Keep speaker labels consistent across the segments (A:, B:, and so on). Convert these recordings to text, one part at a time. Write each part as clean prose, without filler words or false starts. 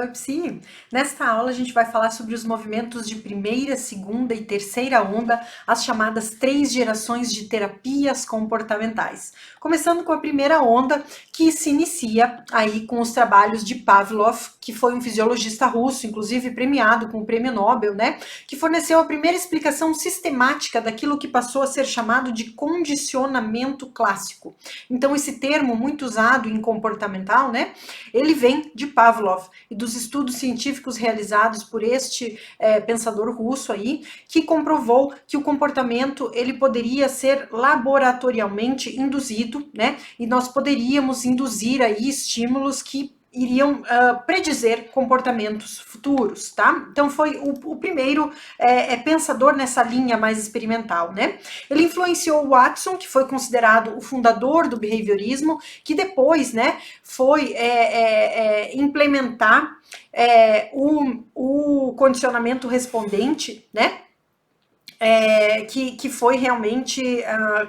A: Oi, Psi! Nesta aula a gente vai falar sobre os movimentos de primeira, segunda e terceira onda, as chamadas 3 gerações de terapias comportamentais. Começando com a primeira onda, que se inicia aí com os trabalhos de Pavlov, que foi um fisiologista russo, inclusive premiado com o prêmio Nobel, né? Que forneceu a primeira explicação sistemática daquilo que passou a ser chamado de condicionamento clássico. Então, esse termo muito usado em comportamental, né? Ele vem de Pavlov e dos estudos científicos realizados por este pensador russo aí, que comprovou que o comportamento ele poderia ser laboratorialmente induzido, né? E nós poderíamos induzir aí estímulos que iriam predizer comportamentos futuros, tá? Então foi o primeiro pensador nessa linha mais experimental, né? Ele influenciou Watson, que foi considerado o fundador do behaviorismo, que depois, né, foi implementar o condicionamento respondente, né? Que foi realmente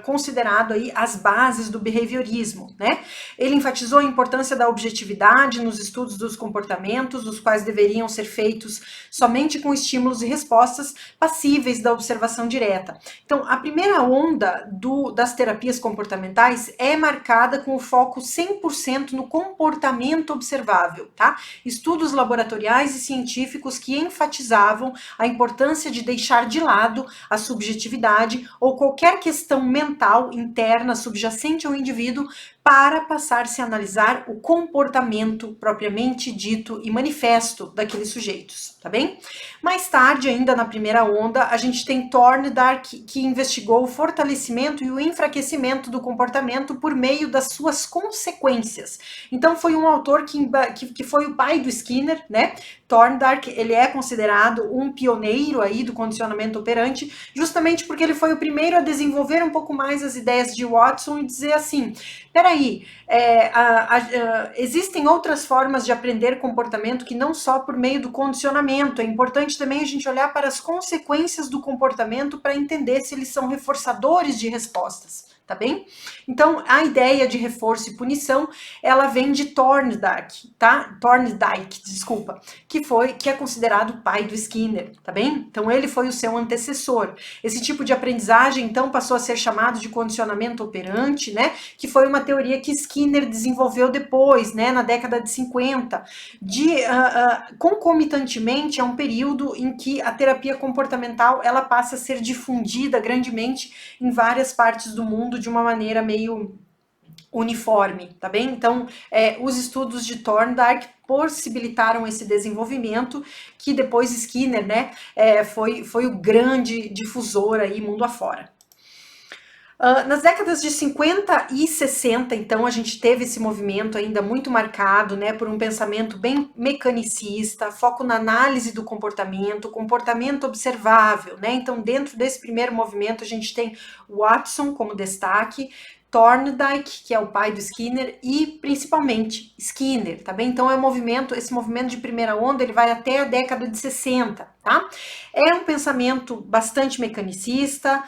A: considerado aí as bases do behaviorismo, né? Ele enfatizou a importância da objetividade nos estudos dos comportamentos, os quais deveriam ser feitos somente com estímulos e respostas passíveis da observação direta. Então, a primeira onda das terapias comportamentais é marcada com o foco 100% no comportamento observável, tá? Estudos laboratoriais e científicos que enfatizavam a importância de deixar de lado a subjetividade ou qualquer questão mental interna subjacente ao indivíduo para passar-se a analisar o comportamento propriamente dito e manifesto daqueles sujeitos, tá bem? Mais tarde, ainda na primeira onda, a gente tem Thorndike, que investigou o fortalecimento e o enfraquecimento do comportamento por meio das suas consequências. Então, foi um autor que foi o pai do Skinner, né? Thorndike, ele é considerado um pioneiro aí do condicionamento operante, justamente porque ele foi o primeiro a desenvolver um pouco mais as ideias de Watson e dizer assim, peraí, existem outras formas de aprender comportamento que não só por meio do condicionamento, é importante também a gente olhar para as consequências do comportamento para entender se eles são reforçadores de respostas. Tá bem? Então, a ideia de reforço e punição, ela vem de Thorndike, tá? Thorndike, desculpa, que é considerado o pai do Skinner, tá bem? Então, ele foi o seu antecessor. Esse tipo de aprendizagem, então, passou a ser chamado de condicionamento operante, né? Que foi uma teoria que Skinner desenvolveu depois, né? Na década de 50. Concomitantemente, é um período em que a terapia comportamental, ela passa a ser difundida grandemente em várias partes do mundo de uma maneira meio uniforme, tá bem? Então, os estudos de Thorndike possibilitaram esse desenvolvimento que depois Skinner, né, foi o grande difusor aí mundo afora. Nas décadas de 50 e 60, então, a gente teve esse movimento ainda muito marcado, né, por um pensamento bem mecanicista, foco na análise do comportamento observável, né? Então, dentro desse primeiro movimento, a gente tem Watson como destaque, Thorndike, que é o pai do Skinner, e principalmente Skinner, tá bem? Então, esse movimento de primeira onda, ele vai até a década de 60, tá? É um pensamento bastante mecanicista,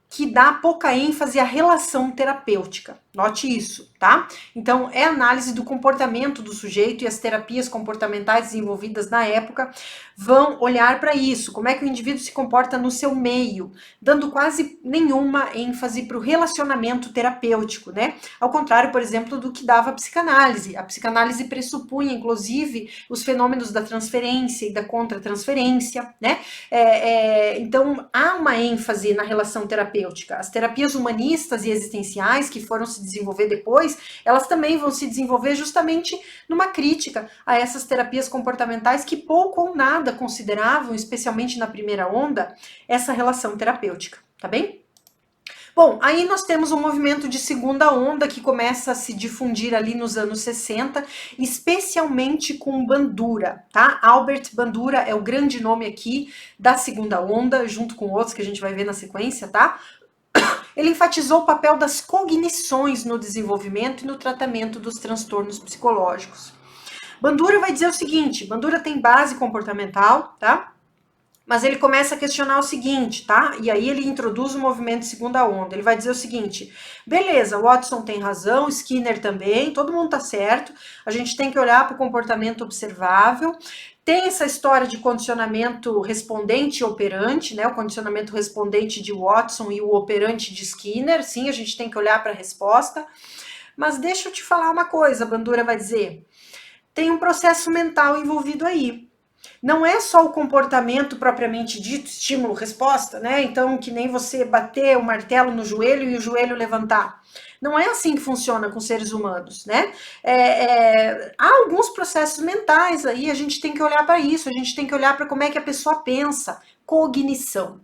A: que dá pouca ênfase à relação terapêutica. Note isso, tá? Então, é análise do comportamento do sujeito e as terapias comportamentais desenvolvidas na época vão olhar para isso, como é que o indivíduo se comporta no seu meio, dando quase nenhuma ênfase para o relacionamento terapêutico, né? Ao contrário, por exemplo, do que dava a psicanálise. A psicanálise pressupunha, inclusive, os fenômenos da transferência e da contratransferência, né? Então, há uma ênfase na relação terapêutica. As terapias humanistas e existenciais que foram se desenvolver depois, elas também vão se desenvolver justamente numa crítica a essas terapias comportamentais que pouco ou nada consideravam, especialmente na primeira onda, essa relação terapêutica, tá bem? Bom, aí nós temos um movimento de segunda onda que começa a se difundir ali nos anos 60, especialmente com Bandura, tá? Albert Bandura é o grande nome aqui da segunda onda, junto com outros que a gente vai ver na sequência, tá? Ele enfatizou o papel das cognições no desenvolvimento e no tratamento dos transtornos psicológicos. Bandura vai dizer o seguinte, Bandura tem base comportamental, tá? Mas ele começa a questionar o seguinte, tá? E aí ele introduz o movimento de segunda onda. Ele vai dizer o seguinte: beleza, Watson tem razão, Skinner também, todo mundo tá certo. A gente tem que olhar para o comportamento observável. Tem essa história de condicionamento respondente e operante, né? O condicionamento respondente de Watson e o operante de Skinner. Sim, a gente tem que olhar para a resposta. Mas deixa eu te falar uma coisa, a Bandura vai dizer. Tem um processo mental envolvido aí. Não é só o comportamento propriamente dito, estímulo-resposta, né? Então, que nem você bater o martelo no joelho e o joelho levantar. Não é assim que funciona com seres humanos, né? Há alguns processos mentais aí, a gente tem que olhar para isso, a gente tem que olhar para como é que a pessoa pensa. Cognição.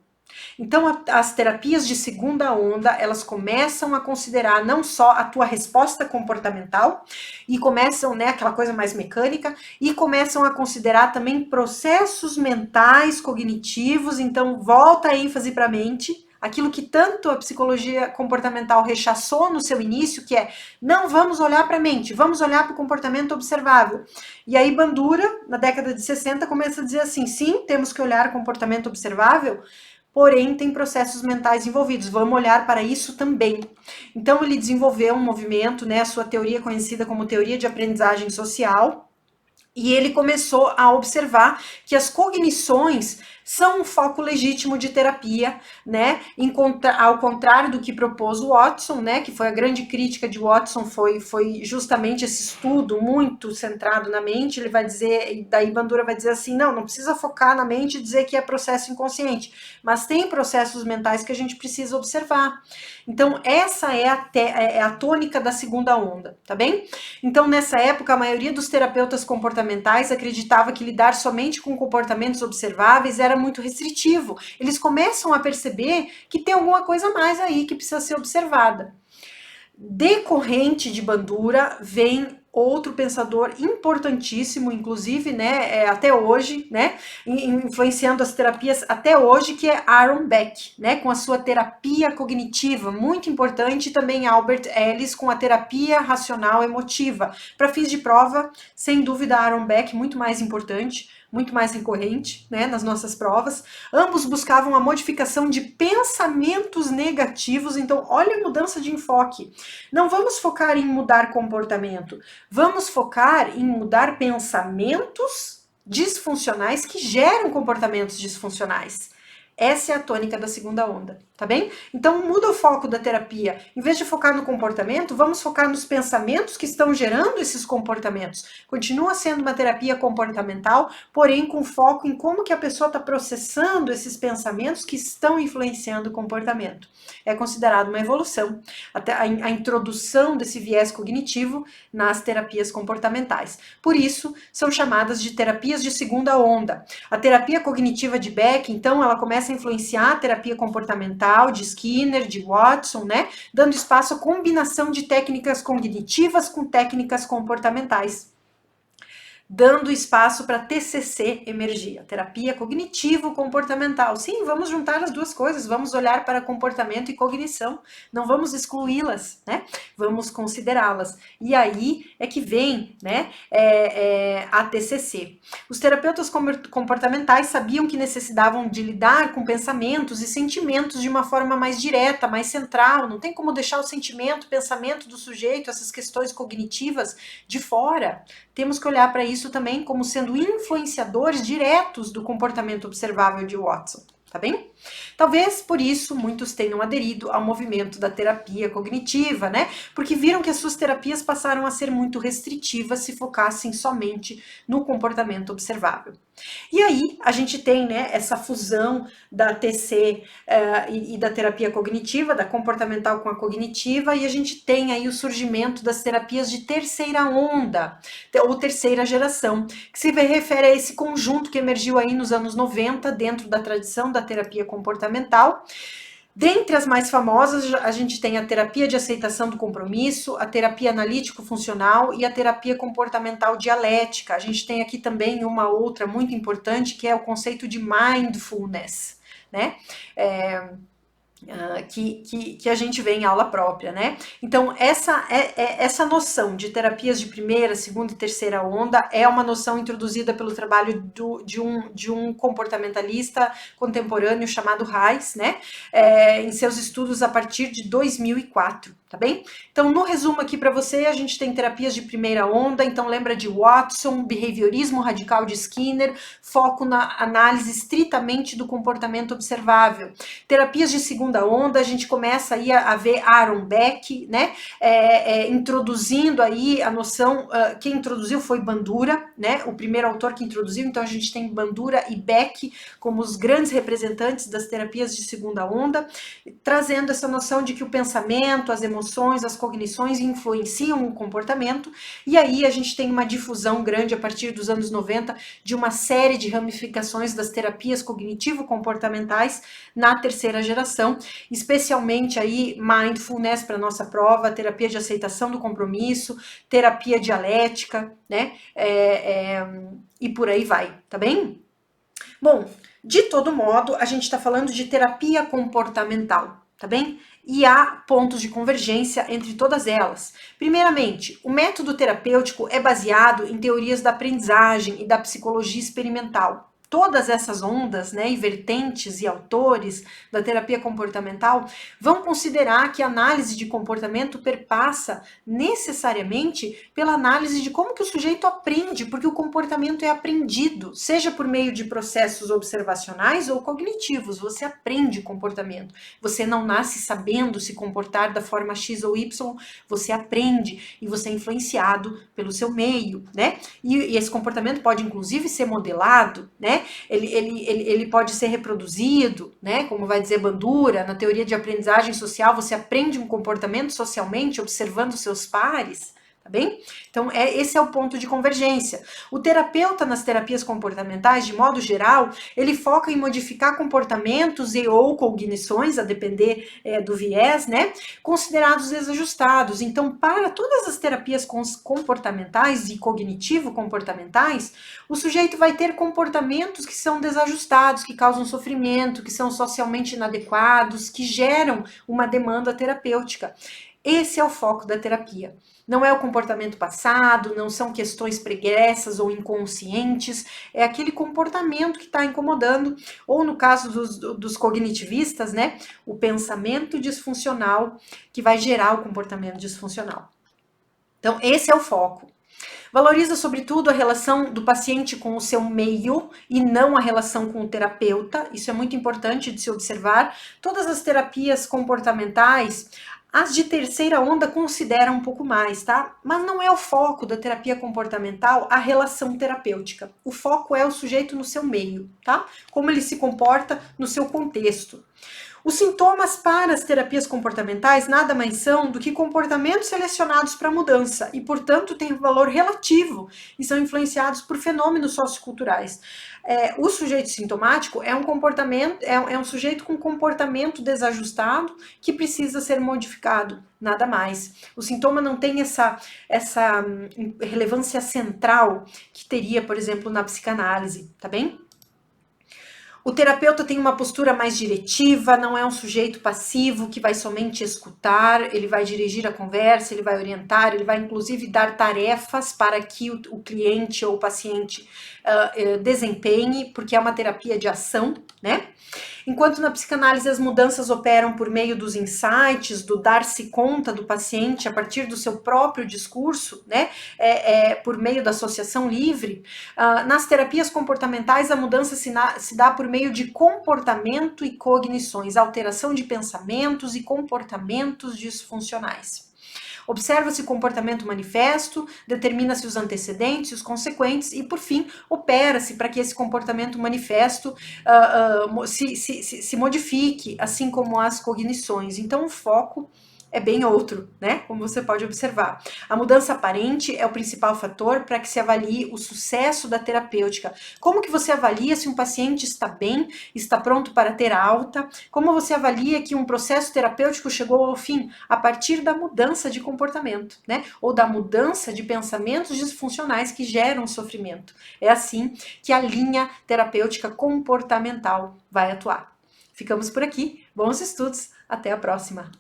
A: Então, as terapias de segunda onda, elas começam a considerar não só a tua resposta comportamental, e começam, né, aquela coisa mais mecânica, e começam a considerar também processos mentais, cognitivos. Então, volta a ênfase para a mente, aquilo que tanto a psicologia comportamental rechaçou no seu início, que é, não vamos olhar para a mente, vamos olhar para o comportamento observável. E aí Bandura, na década de 60, começa a dizer assim, sim, temos que olhar o comportamento observável, porém tem processos mentais envolvidos, vamos olhar para isso também. Então ele desenvolveu um movimento, né, a sua teoria conhecida como teoria de aprendizagem social, e ele começou a observar que as cognições são um foco legítimo de terapia, né? Ao contrário do que propôs o Watson, né? Que foi a grande crítica de Watson, foi justamente esse estudo muito centrado na mente. Ele vai dizer, e daí Bandura vai dizer assim, não precisa focar na mente e dizer que é processo inconsciente, mas tem processos mentais que a gente precisa observar. Então, essa é a tônica da segunda onda, tá bem? Então, nessa época, a maioria dos terapeutas comportamentais acreditava que lidar somente com comportamentos observáveis era muito restritivo. Eles começam a perceber que tem alguma coisa a mais aí que precisa ser observada. Decorrente de Bandura vem outro pensador importantíssimo, inclusive, né, até hoje, né, influenciando as terapias até hoje, que é Aaron Beck, né, com a sua terapia cognitiva, muito importante, e também Albert Ellis com a terapia racional emotiva. Para fins de prova, sem dúvida, Aaron Beck, muito mais importante, muito mais recorrente, né, nas nossas provas. Ambos buscavam a modificação de pensamentos negativos, então olha a mudança de enfoque. Não vamos focar em mudar comportamento, vamos focar em mudar pensamentos disfuncionais que geram comportamentos disfuncionais. Essa é a tônica da segunda onda, tá bem? Então muda o foco da terapia. Em vez de focar no comportamento, vamos focar nos pensamentos que estão gerando esses comportamentos. Continua sendo uma terapia comportamental, porém com foco em como que a pessoa está processando esses pensamentos que estão influenciando o comportamento. É considerado uma evolução, até a introdução desse viés cognitivo nas terapias comportamentais. Por isso, são chamadas de terapias de segunda onda. A terapia cognitiva de Beck, então, ela começa a influenciar a terapia comportamental de Skinner, de Watson, né? Dando espaço à combinação de técnicas cognitivas com técnicas comportamentais, dando espaço para TCC emergir, terapia cognitivo-comportamental. Sim, vamos juntar as duas coisas, vamos olhar para comportamento e cognição, não vamos excluí-las, né? Vamos considerá-las. E aí é que vem, né, a TCC. Os terapeutas comportamentais sabiam que necessitavam de lidar com pensamentos e sentimentos de uma forma mais direta, mais central. Não tem como deixar o sentimento, o pensamento do sujeito, essas questões cognitivas de fora. Temos que olhar para isso também como sendo influenciadores diretos do comportamento observável de Watson, tá bem? Talvez por isso muitos tenham aderido ao movimento da terapia cognitiva, né? Porque viram que as suas terapias passaram a ser muito restritivas se focassem somente no comportamento observável. E aí a gente tem, né, essa fusão da TC e da terapia cognitiva, da comportamental com a cognitiva, e a gente tem aí o surgimento das terapias de terceira onda, ou terceira geração, que se refere a esse conjunto que emergiu aí nos anos 90 dentro da tradição da terapia comportamental. Dentre as mais famosas, a gente tem a terapia de aceitação do compromisso, a terapia analítico-funcional e a terapia comportamental dialética. A gente tem aqui também uma outra muito importante, que é o conceito de mindfulness, né? que a gente vê em aula própria, né? Então, essa noção de terapias de primeira, segunda e terceira onda é uma noção introduzida pelo trabalho de um comportamentalista contemporâneo chamado Reis, né? Em seus estudos a partir de 2004, tá bem? Então, no resumo aqui para você, a gente tem terapias de primeira onda, então lembra de Watson, behaviorismo radical de Skinner, foco na análise estritamente do comportamento observável. Terapias de segunda onda, a gente começa aí a ver Aaron Beck, né, introduzindo aí a noção, quem introduziu foi Bandura, né, o primeiro autor que introduziu, então a gente tem Bandura e Beck como os grandes representantes das terapias de segunda onda, trazendo essa noção de que o pensamento, as emoções, as cognições influenciam o comportamento, e aí a gente tem uma difusão grande a partir dos anos 90 de uma série de ramificações das terapias cognitivo-comportamentais na terceira geração, especialmente aí mindfulness para nossa prova, terapia de aceitação do compromisso, terapia dialética, né? E por aí vai, tá bem? Bom, de todo modo, a gente está falando de terapia comportamental, tá bem? E há pontos de convergência entre todas elas. Primeiramente, o método terapêutico é baseado em teorias da aprendizagem e da psicologia experimental. Todas essas ondas, né, e vertentes e autores da terapia comportamental vão considerar que a análise de comportamento perpassa necessariamente pela análise de como que o sujeito aprende, porque o comportamento é aprendido, seja por meio de processos observacionais ou cognitivos. Você aprende comportamento. Você não nasce sabendo se comportar da forma X ou Y, você aprende e você é influenciado pelo seu meio, né? E esse comportamento pode inclusive ser modelado, né? Ele pode ser reproduzido, né? Como vai dizer Bandura, na teoria de aprendizagem social, você aprende um comportamento socialmente observando seus pares, tá bem? Então, esse é o ponto de convergência. O terapeuta nas terapias comportamentais, de modo geral, ele foca em modificar comportamentos e ou cognições, a depender do viés, né? Considerados desajustados. Então, para todas as terapias comportamentais e cognitivo-comportamentais, o sujeito vai ter comportamentos que são desajustados, que causam sofrimento, que são socialmente inadequados, que geram uma demanda terapêutica. Esse é o foco da terapia. Não é o comportamento passado, não são questões pregressas ou inconscientes, é aquele comportamento que está incomodando, ou no caso dos cognitivistas, né, o pensamento disfuncional que vai gerar o comportamento disfuncional. Então, esse é o foco. Valoriza, sobretudo, a relação do paciente com o seu meio e não a relação com o terapeuta. Isso é muito importante de se observar. Todas as terapias comportamentais, as de terceira onda consideram um pouco mais, tá? Mas não é o foco da terapia comportamental a relação terapêutica. O foco é o sujeito no seu meio, tá? Como ele se comporta no seu contexto. Os sintomas para as terapias comportamentais nada mais são do que comportamentos selecionados para mudança e, portanto, têm valor relativo e são influenciados por fenômenos socioculturais. O sujeito sintomático é um comportamento, é um sujeito com comportamento desajustado que precisa ser modificado, nada mais. O sintoma não tem essa relevância central que teria, por exemplo, na psicanálise, tá bem? O terapeuta tem uma postura mais diretiva, não é um sujeito passivo que vai somente escutar, ele vai dirigir a conversa, ele vai orientar, ele vai inclusive dar tarefas para que o cliente ou o paciente desempenhe, porque é uma terapia de ação, né? Enquanto na psicanálise as mudanças operam por meio dos insights, do dar-se conta do paciente a partir do seu próprio discurso, né? Por meio da associação livre, nas terapias comportamentais a mudança se dá por meio de comportamento e cognições, alteração de pensamentos e comportamentos disfuncionais. Observa-se o comportamento manifesto, determina-se os antecedentes, os consequentes e, por fim, opera-se para que esse comportamento manifesto se modifique, assim como as cognições. Então, o foco é bem outro, né? Como você pode observar. A mudança aparente é o principal fator para que se avalie o sucesso da terapêutica. Como que você avalia se um paciente está bem, está pronto para ter alta? Como você avalia que um processo terapêutico chegou ao fim? A partir da mudança de comportamento, né? Ou da mudança de pensamentos disfuncionais que geram sofrimento. É assim que a linha terapêutica comportamental vai atuar. Ficamos por aqui. Bons estudos, até a próxima!